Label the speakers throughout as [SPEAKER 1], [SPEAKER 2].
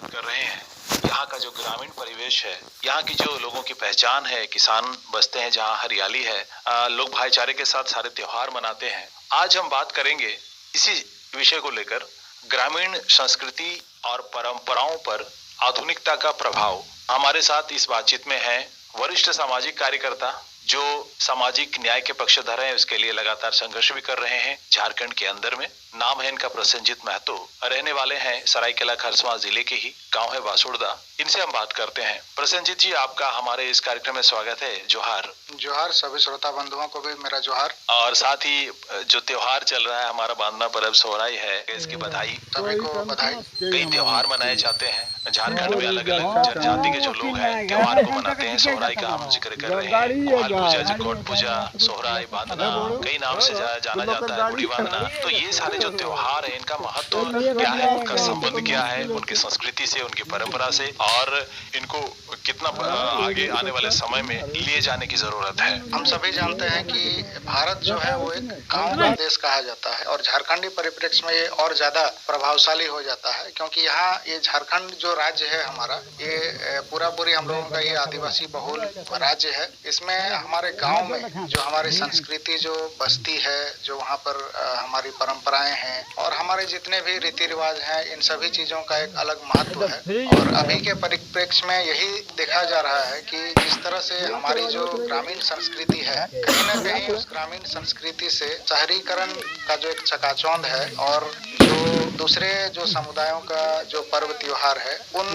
[SPEAKER 1] कर रहे हैं। यहाँ का जो ग्रामीण परिवेश है, यहाँ की जो लोगों की पहचान है, किसान बसते हैं जहाँ हरियाली है, लोग भाईचारे के साथ सारे त्योहार मनाते हैं। आज हम बात करेंगे इसी विषय को लेकर, ग्रामीण संस्कृति और परंपराओं पर आधुनिकता का प्रभाव। हमारे साथ इस बातचीत में है वरिष्ठ सामाजिक कार्यकर्ता जो सामाजिक न्याय के पक्षधर हैं, उसके लिए लगातार संघर्ष भी कर रहे हैं झारखंड के अंदर में। नाम है इनका प्रसेनजीत महतो, रहने वाले हैं सरायकेला खरसावां जिले के ही, गांव है बासुड़दा। इनसे हम बात करते हैं। प्रसेनजीत जी, आपका हमारे इस कार्यक्रम में स्वागत है। जोहार।
[SPEAKER 2] जोहार, सभी श्रोता बंधुओं को भी मेरा जोहार।
[SPEAKER 1] और साथ ही जो त्योहार चल रहा है हमारा बांधना पर्व सोहराई है, इसकी बधाई।
[SPEAKER 2] सभी को बधाई।
[SPEAKER 1] कई त्योहार मनाए जाते हैं झारखंड में, अलग अलग जनजाति के जो लोग हैं त्योहार को मनाते हैं। सोहराई का हम जिक्र कर रहे हैं, कुहाल पूजा, जकोट पूजा, सोहराई, बांधना, कई नाम से जाना जाता है, गुड़ी बांधना। तो ये सारे जो त्योहार है, इनका महत्व क्या है, उनका संबंध क्या है उनकी संस्कृति से, उनकी परंपरा से, और इनको कितना आगे आने वाले समय में लिए जाने की जरूरत है।
[SPEAKER 2] हम सभी जानते हैं कि भारत जो है वो एक गांव का देश कहा जाता है, और झारखंडी परिप्रेक्ष्य में ये और ज्यादा प्रभावशाली हो जाता है, क्योंकि यहाँ ये झारखंड जो राज्य है हमारा, ये पूरी हम लोगों का ये आदिवासी बहुल राज्य है। इसमें हमारे गांव में जो हमारी संस्कृति जो बस्ती है, जो वहाँ पर हमारी परंपराएं हैं और हमारे जितने भी रीति रिवाज हैं, इन सभी चीजों का एक अलग महत्व है। और अभी के परिप्रेक्ष्य में यही देखा जा रहा है कि जिस तरह से हमारी जो ग्रामीण संस्कृति है, कहीं न कहीं उस ग्रामीण संस्कृति से शहरीकरण का जो एक चकाचौंध है, और जो दूसरे जो समुदायों का जो पर्व त्योहार है, उन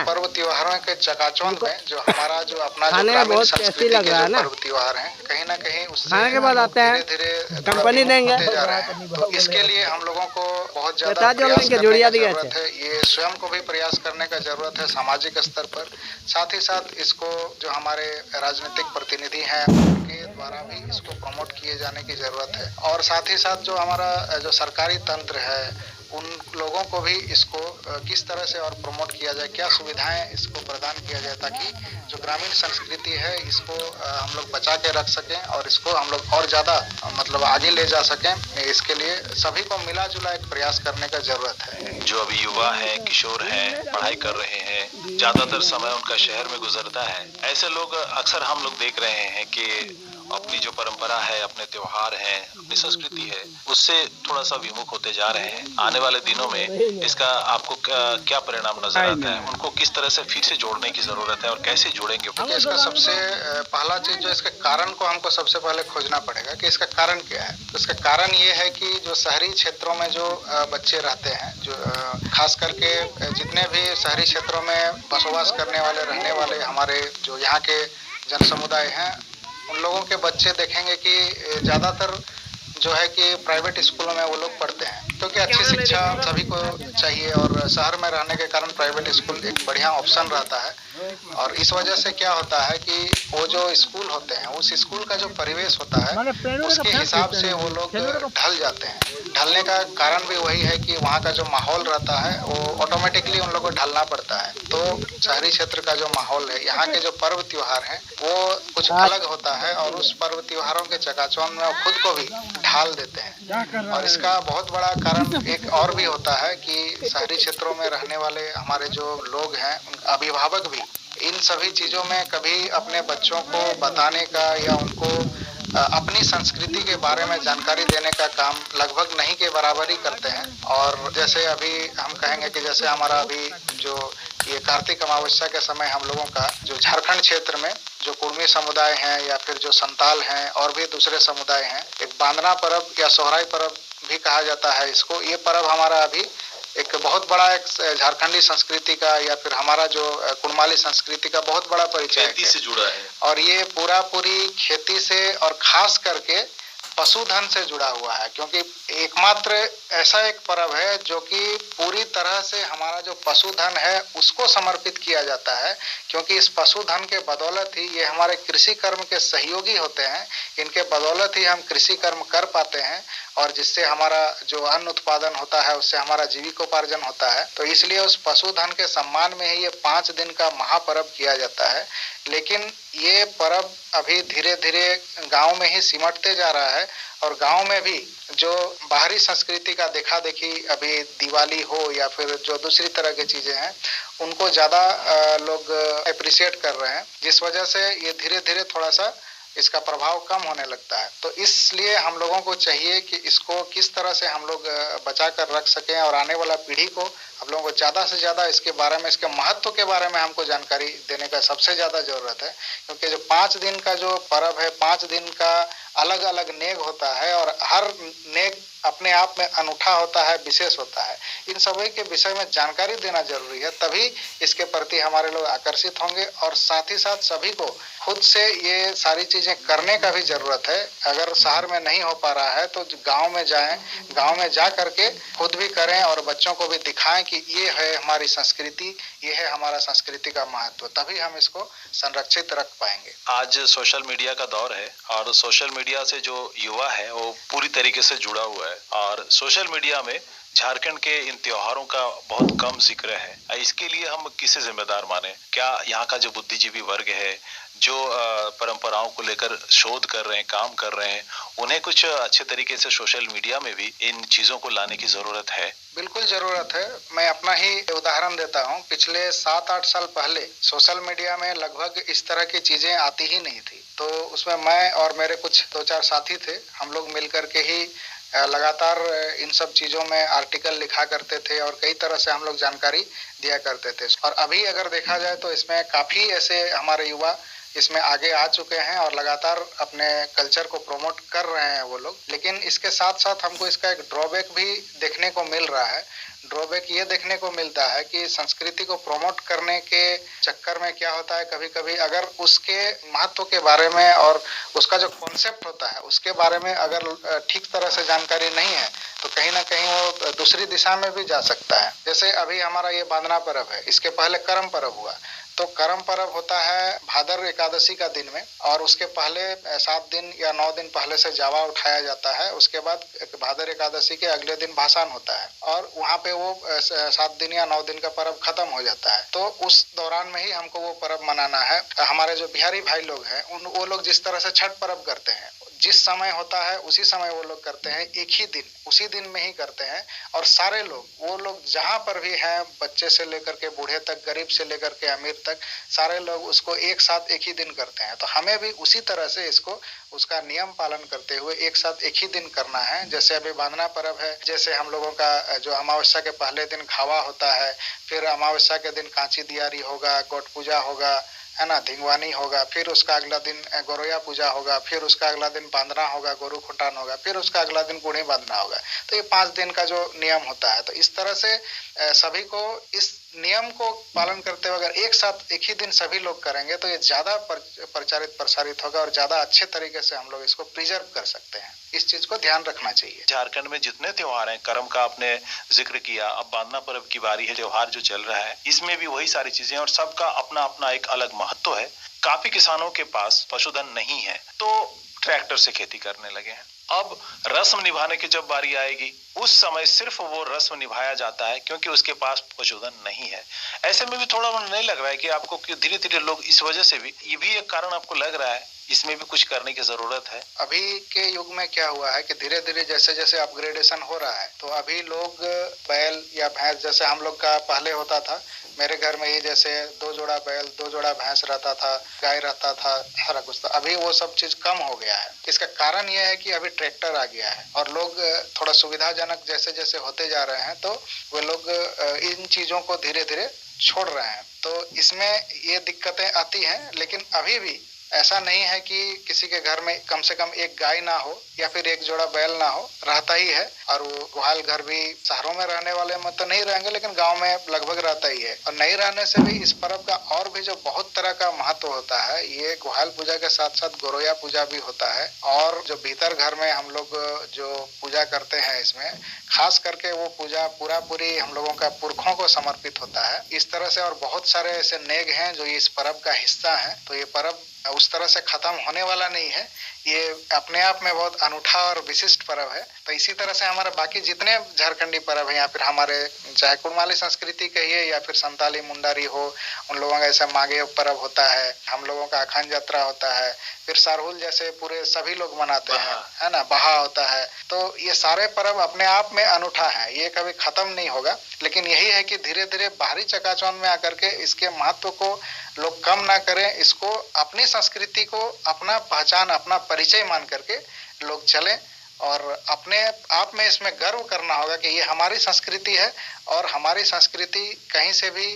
[SPEAKER 2] पर्व त्योहारों के चकाचौंध में जो हमारा जो अपना जो ग्रामीण संस्कृति के जो पर्व त्योहार है, कहीं न कहीं उससे धीरे-धीरे कंपनी देंगे जा रहे हैं। तो इसके लिए हम लोगों को बहुत ज्यादा प्रयास करने की जरूरत है। ये स्वयं को भी प्रयास करने का जरूरत है सामाजिक स्तर पर, साथ ही साथ इसको जो हमारे राजनीतिक प्रतिनिधि हैं उनके द्वारा भी इसको प्रमोट किए जाने की जरूरत है। और साथ ही साथ जो हमारा जो सरकारी तंत्र है, उन लोगों को भी इसको किस तरह से और प्रमोट किया जाए, क्या सुविधाएं इसको प्रदान किया जाए, ताकि जो ग्रामीण संस्कृति है इसको हम लोग बचा के रख सकें और इसको हम लोग और ज्यादा मतलब आगे ले जा सकें। इसके लिए सभी को मिला जुला एक प्रयास करने का जरूरत है।
[SPEAKER 1] जो अभी युवा है, किशोर हैं, पढ़ाई कर रहे हैं, ज्यादातर समय उनका शहर में गुजरता है, ऐसे लोग अक्सर हम लोग देख रहे हैं कि अपनी जो परंपरा है, अपने त्योहार हैं, अपनी संस्कृति है, उससे थोड़ा सा विमुख होते जा रहे हैं। आने वाले दिनों में इसका आपको क्या परिणाम नजर आता है? उनको किस तरह से फिर से जोड़ने की जरूरत है और कैसे जोड़ेंगे?
[SPEAKER 2] इसका सबसे पहला चीज जो इसके कारण को हमको सबसे पहले खोजना पड़ेगा कि इसका कारण क्या है। तो इसका कारण ये है कि जो शहरी क्षेत्रों में जो बच्चे रहते हैं, जो खास करके जितने भी शहरी क्षेत्रों में बसवास करने वाले, रहने वाले हमारे जो यहाँ के जन समुदाय हैं, उन लोगों के बच्चे देखेंगे कि ज्यादातर जो है कि प्राइवेट स्कूलों में वो लोग पढ़ते हैं, क्योंकि अच्छी शिक्षा सभी को चाहिए, और शहर में रहने के कारण प्राइवेट स्कूल एक बढ़िया ऑप्शन रहता है। और इस वजह से क्या होता है कि वो जो स्कूल होते हैं, उस स्कूल का जो परिवेश होता है, उसके हिसाब से वो लोग ढल जाते हैं। ढलने का कारण भी वही है कि वहाँ का जो माहौल रहता है वो ऑटोमेटिकली उन लोगों को ढलना पड़ता है। तो शहरी क्षेत्र का जो माहौल है, यहाँ के जो पर्व त्योहार है वो कुछ अलग होता है, और उस पर्व त्योहारों के चकाचौंध में वो खुद को भी ढाल देते हैं। और इसका बहुत बड़ा कारण एक और भी होता है कि शहरी क्षेत्रों में रहने वाले हमारे जो लोग हैं, अभिभावक भी इन सभी चीजों में कभी अपने बच्चों को बताने का या उनको अपनी संस्कृति के बारे में जानकारी देने का काम लगभग नहीं के बराबर ही करते हैं। और जैसे अभी हम कहेंगे कि जैसे हमारा अभी जो ये कार्तिक अमावस्या के समय हम लोगों का जो झारखंड क्षेत्र में जो कुर्मी समुदाय हैं या फिर जो संताल हैं और भी दूसरे समुदाय हैं, एक बांधना पर्व या सोहराई पर्व भी कहा जाता है इसको। ये पर्व हमारा अभी एक बहुत बड़ा एक झारखंडी संस्कृति का या फिर हमारा जो कुड़माली संस्कृति का बहुत बड़ा परिचय
[SPEAKER 1] खेती से जुड़ा है,
[SPEAKER 2] और ये पूरी खेती से और खास करके पशुधन से जुड़ा हुआ है, क्योंकि एकमात्र ऐसा एक पर्व है जो कि पूरी तरह से हमारा जो पशुधन है उसको समर्पित किया जाता है, क्योंकि इस पशुधन के बदौलत ही ये हमारे कृषि कर्म के सहयोगी होते हैं। इनके बदौलत ही हम कृषि कर्म कर पाते हैं, और जिससे हमारा जो अन्न उत्पादन होता है उससे हमारा जीविकोपार्जन होता है। तो इसलिए उस पशुधन के सम्मान में ही ये 5 दिन का महापर्व किया जाता है। लेकिन ये पर्व अभी धीरे धीरे गांव में ही सिमटते जा रहा है, और गांव में भी जो बाहरी संस्कृति का देखा देखी, अभी दिवाली हो या फिर जो दूसरी तरह की चीजें हैं, उनको ज़्यादा लोग अप्रिशिएट कर रहे हैं, जिस वजह से ये धीरे धीरे थोड़ा सा इसका प्रभाव कम होने लगता है। तो इसलिए हम लोगों को चाहिए कि इसको किस तरह से हम लोग बचा कर रख सकें और आने वाला पीढ़ी को हम लोगों को ज़्यादा से ज़्यादा इसके बारे में, इसके महत्व के बारे में हमको जानकारी देने का सबसे ज़्यादा ज़रूरत है। क्योंकि जो 5 दिन का जो पर्व है, 5 दिन का अलग अलग नेग होता है और हर नेग अपने आप में अनूठा होता है, विशेष होता है। इन सभी के विषय में जानकारी देना जरूरी है, तभी इसके प्रति हमारे लोग आकर्षित होंगे और साथ ही साथ सभी को खुद से ये सारी चीजें करने का भी जरूरत है। अगर शहर में नहीं हो पा रहा है तो गांव में जाएं, गांव में जा करके खुद भी करें और बच्चों को भी दिखाएं कि ये है हमारी संस्कृति, ये है हमारा संस्कृति का महत्व, तभी हम इसको संरक्षित रख पाएंगे।
[SPEAKER 1] आज सोशल मीडिया का दौर है और सोशल मीडिया से जो युवा है वो पूरी तरीके से जुड़ा हुआ है और सोशल मीडिया में झारखंड के इन त्योहारों का बहुत कम जिक्र है। इसके लिए हम किसे जिम्मेदार माने? क्या यहाँ का जो बुद्धिजीवी वर्ग है, जो परंपराओं को लेकर शोध कर रहे हैं, काम कर रहे हैं, उन्हें कुछ अच्छे तरीके से सोशल मीडिया में भी इन चीजों को लाने की जरूरत है?
[SPEAKER 2] बिल्कुल जरूरत है। मैं अपना ही उदाहरण देता हूँ। पिछले 7-8 साल पहले सोशल मीडिया में लगभग इस तरह की चीजें आती ही नहीं थी। तो उसमें मैं और मेरे कुछ 2-4 साथी थे, हम लोग मिलकर के ही लगातार इन सब चीजों में आर्टिकल लिखा करते थे और कई तरह से हम लोग जानकारी दिया करते थे। और अभी अगर देखा जाए तो इसमें काफी ऐसे हमारे युवा इसमें आगे आ चुके हैं और लगातार अपने कल्चर को प्रमोट कर रहे हैं वो लोग। लेकिन इसके साथ साथ हमको इसका एक ड्रॉबैक भी देखने को मिल रहा है। ड्रॉबैक ये देखने को मिलता है कि संस्कृति को प्रमोट करने के चक्कर में क्या होता है, कभी कभी अगर उसके महत्व के बारे में और उसका जो कॉन्सेप्ट होता है उसके बारे में अगर ठीक तरह से जानकारी नहीं है तो कहीं ना कहीं वो दूसरी दिशा में भी जा सकता है। जैसे अभी हमारा ये बांधना पर्व है, इसके पहले करम पर्व हुआ। तो करम पर्व होता है भादर एकादशी का दिन में और उसके पहले 7 दिन या 9 दिन पहले से जावा उठाया जाता है। उसके बाद भादर एकादशी के अगले दिन भासान होता है और वहाँ पे वो 7 दिन या 9 दिन का पर्व खत्म हो जाता है। तो उस दौरान में ही हमको वो पर्व मनाना है। हमारे जो बिहारी भाई लोग हैं वो लोग जिस तरह से छठ पर्व करते हैं, जिस समय होता है उसी समय वो लोग करते हैं, एक ही दिन उसी दिन में ही करते हैं। और सारे लोग, वो लोग जहाँ पर भी हैं, बच्चे से लेकर के बूढ़े तक, गरीब से लेकर के अमीर तक, सारे लोग उसको एक साथ एक ही दिन करते हैं। तो हमें भी उसी तरह से इसको उसका नियम पालन करते हुए एक साथ एक ही दिन करना है। जैसे अभी बांधना पर्व है, जैसे हम लोगों का जो अमावस्या के पहले दिन खावा होता है, फिर अमावस्या के दिन कांची दियारी होगा, गोट पूजा होगा, है ना, धिंगवानी होगा, फिर उसका अगला दिन गोरैया पूजा होगा, फिर उसका अगला दिन बांधना होगा, गोरु खुटान होगा, फिर उसका अगला दिन बूढ़ी बांधना होगा। तो ये 5 दिन का जो नियम होता है, तो इस तरह से सभी को इस नियम को पालन करते हुए अगर एक साथ एक ही दिन सभी लोग करेंगे तो ये ज्यादा प्रचारित प्रसारित होगा और ज्यादा अच्छे तरीके से हम लोग इसको प्रिजर्व कर सकते हैं। इस चीज को ध्यान रखना चाहिए।
[SPEAKER 1] झारखंड में जितने त्योहार हैं, करम का आपने जिक्र किया, अब बांधना पर्व की बारी है, त्योहार जो चल रहा है इसमें भी वही सारी चीजें और सबका अपना अपना एक अलग महत्व है। काफी किसानों के पास पशुधन नहीं है तो ट्रैक्टर से खेती करने लगे हैं। अब रस्म निभाने की जब बारी आएगी उस समय सिर्फ वो रस्म निभाया जाता है क्योंकि उसके पास पशुधन नहीं है। ऐसे में भी थोड़ा नहीं लग रहा है कि आपको धीरे धीरे लोग इस वजह से भी, ये भी एक कारण आपको लग रहा है इसमें भी कुछ करने की जरूरत है?
[SPEAKER 2] अभी के युग में क्या हुआ है कि धीरे धीरे जैसे जैसे अपग्रेडेशन हो रहा है तो अभी लोग बैल या भैंस, जैसे हम लोग का पहले होता था, मेरे घर में ही जैसे 2 जोड़ा बैल 2 जोड़ा भैंस रहता था, गाय रहता था, सारा कुछ था। अभी वो सब चीज कम हो गया है। इसका कारण यह है कि अभी ट्रैक्टर आ गया है और लोग थोड़ा सुविधाजनक जैसे जैसे होते जा रहे हैं तो वे लोग इन चीजों को धीरे धीरे छोड़ रहे हैं। तो इसमें ये दिक्कतें आती हैं, लेकिन अभी भी ऐसा नहीं है कि किसी के घर में कम से कम एक गाय ना हो या फिर एक जोड़ा बैल ना हो, रहता ही है। और वो गुहाल घर भी शहरों में रहने वाले में तो नहीं रहेंगे लेकिन गांव में लगभग रहता ही है। और नहीं रहने से भी इस पर्व का और भी जो बहुत तरह का महत्व होता है, ये गुहाल पूजा के साथ साथ गोरैया पूजा भी होता है। और जो भीतर घर में हम लोग जो पूजा करते हैं, इसमें खास करके वो पूजा पूरी हम लोगों का पुरखों को समर्पित होता है। इस तरह से और बहुत सारे ऐसे नेग हैं जो इस पर्व का हिस्सा हैं। तो ये पर्व उस तरह से खत्म होने वाला नहीं है। ये अपने आप में बहुत अनूठा और विशिष्ट पर्व है। तो इसी तरह से हमारे बाकी जितने झारखंडी पर्व हैं या फिर हमारे चाहे कुड़माली संस्कृति कहिए या फिर संताली मुंडारी हो, उन लोगों का ऐसा माघे पर्व होता है, हम लोगों का अखंड यात्रा होता है, फिर सरहुल जैसे पूरे सभी लोग मनाते हैं, है ना, बहा होता है। तो ये सारे पर्व अपने आप में अनूठा है, ये कभी खत्म नहीं होगा। लेकिन यही है कि धीरे धीरे बाहरी चकाचौंध में आकर के इसके महत्व को लोग कम ना करें, इसको अपनी संस्कृति को अपना पहचान, अपना परिचय मान करके लोग चलें और अपने आप में इसमें गर्व करना होगा कि ये हमारी संस्कृति है और हमारी संस्कृति कहीं से भी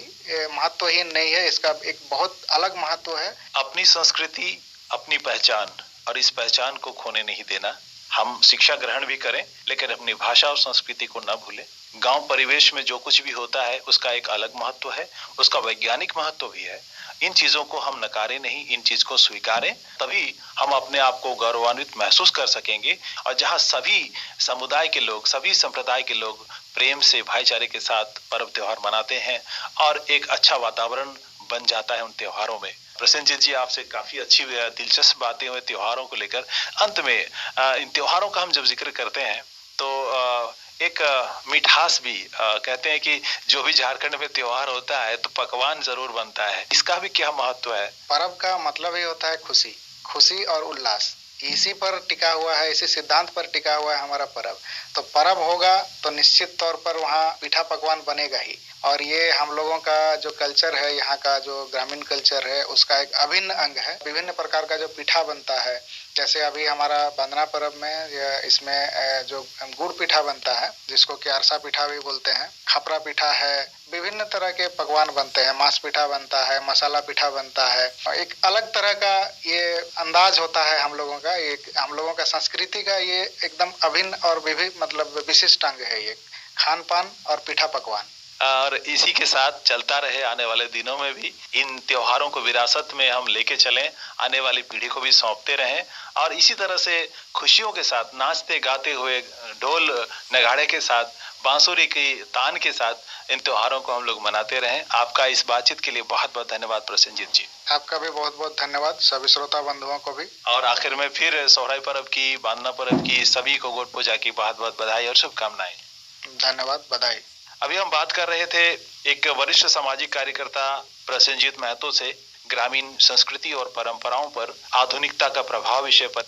[SPEAKER 2] महत्वहीन नहीं है, इसका एक बहुत अलग महत्व है।
[SPEAKER 1] अपनी संस्कृति, अपनी पहचान, और इस पहचान को खोने नहीं देना। हम शिक्षा ग्रहण भी करें लेकिन अपनी भाषा और संस्कृति को न भूलें। गांव परिवेश में जो कुछ भी होता है उसका एक अलग महत्व है, उसका वैज्ञानिक महत्व भी है। इन चीजों को हम नकारें नहीं, इन चीज को स्वीकारें, तभी हम अपने आप को गौरवान्वित महसूस कर सकेंगे। और जहां सभी समुदाय के लोग, सभी संप्रदाय के लोग प्रेम से, भाईचारे के साथ पर्व त्योहार मनाते हैं और एक अच्छा वातावरण बन जाता है उन त्योहारों में। प्रसेनजीत जी, आपसे काफी अच्छी दिलचस्प बातें हुई त्योहारों को लेकर। अंत में इन त्योहारों का हम जब जिक्र करते हैं तो एक मिठास भी कहते हैं कि जो भी झारखंड में त्योहार होता है तो पकवान जरूर बनता है, इसका भी क्या महत्व है?
[SPEAKER 2] पर्व का मतलब ही होता है खुशी, खुशी और उल्लास। इसी पर टिका हुआ है, इसी सिद्धांत पर टिका हुआ है हमारा पर्व। तो पर्व होगा तो निश्चित तौर पर वहाँ मीठा पकवान बनेगा ही। और ये हम लोगों का जो कल्चर है, यहाँ का जो ग्रामीण कल्चर है, उसका एक अभिन्न अंग है। विभिन्न प्रकार का जो पीठा बनता है, जैसे अभी हमारा बंदना पर्व में इसमें जो गुड़ पीठा बनता है, जिसको कि अरसा पीठा भी बोलते हैं, खपरा पीठा है, विभिन्न तरह के पकवान बनते हैं, मांस पीठा बनता है, मसाला पीठा बनता है। एक अलग तरह का ये अंदाज होता है हम लोगों का, एक हम लोगों का संस्कृति का ये एकदम अभिन्न और विभिन्न मतलब विशिष्ट अंग है ये खान पान और पीठा पकवान।
[SPEAKER 1] और इसी के साथ चलता रहे आने वाले दिनों में भी। इन त्योहारों को विरासत में हम लेके चलें, आने वाली पीढ़ी को भी सौंपते रहें और इसी तरह से खुशियों के साथ नाचते गाते हुए, ढोल नगाड़े के साथ, बांसुरी की तान के साथ इन त्योहारों को हम लोग मनाते रहें। आपका इस बातचीत के लिए बहुत बहुत धन्यवाद प्रसेनजीत जी।
[SPEAKER 2] आपका भी बहुत बहुत धन्यवाद, सभी श्रोता बंधुओं को भी।
[SPEAKER 1] और आखिर में फिर सोहराई पर्व की, बांधना पर्व की सभी को गोट पूजा की बहुत बहुत बधाई और शुभकामनाएं।
[SPEAKER 2] धन्यवाद, बधाई।
[SPEAKER 1] अभी हम बात कर रहे थे एक वरिष्ठ सामाजिक कार्यकर्ता प्रसेनजीत महतो से ग्रामीण संस्कृति और परंपराओं पर आधुनिकता का प्रभाव विषय पर।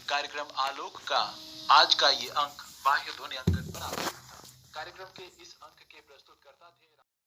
[SPEAKER 1] कार्यक्रम आलोक का आज का ये अंक बाह्य ध्वनि अंकन पर आधारित था। कार्यक्रम के इस अंक के प्रस्तुत